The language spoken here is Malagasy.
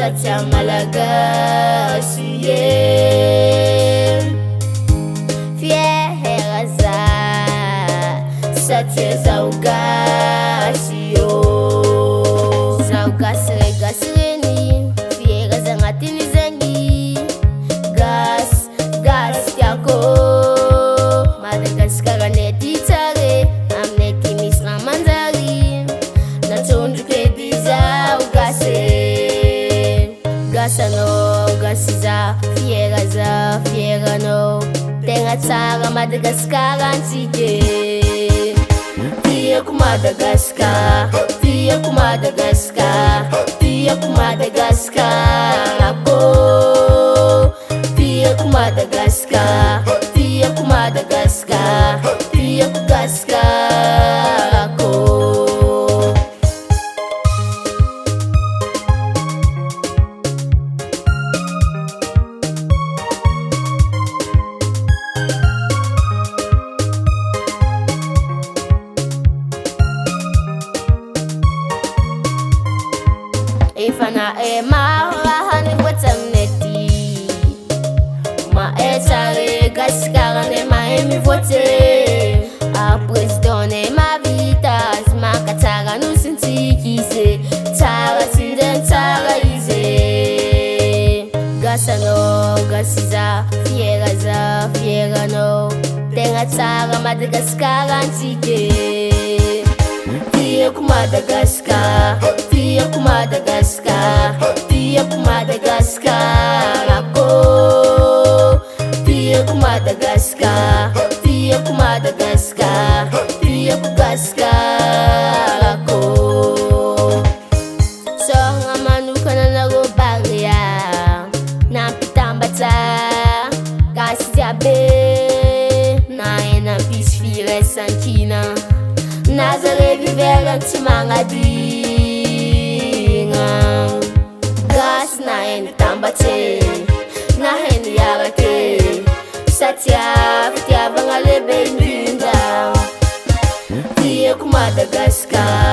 Satya Malagasy, fiera za Satya VAZO Gasy, VAZO Gasy reny fiera za agnatiny zany. Gasy Tiako Madagasikara ty tsare aminay ty misy raha manjary natsondroky edy VAZO Gasy. Gasanao gasy za fieranao tegna tsara Madagasikara antsika. Tiako Madagasikara, tiako Madagasikara, tiako Madagasikara ko. Tiako Madagasikara, tiako Madagasikara, tiako Gasikara ko. Ifana mahahani votamneti maetare Gasikara ne maemi vote a president ne mavitas makatara nusintikise tara sinden tara ize. Gasano gasiza fiera no tenga tara Madagasikara antike. Tiako Madagasikara, tiako Madagasikara, tiako Madagasikara ko. Tiako Madagasikara, tiako Madagasikara, tiako Gasikara ko. So nga manukana na robaria nampitambata gasy jiabe na pisfire sankina Nazare vivera tsy magnadigna. Gasy na hainy tambatsy na hainy iaraky satria fitiavagna lehibe indrindra. Tiako Madagasikara.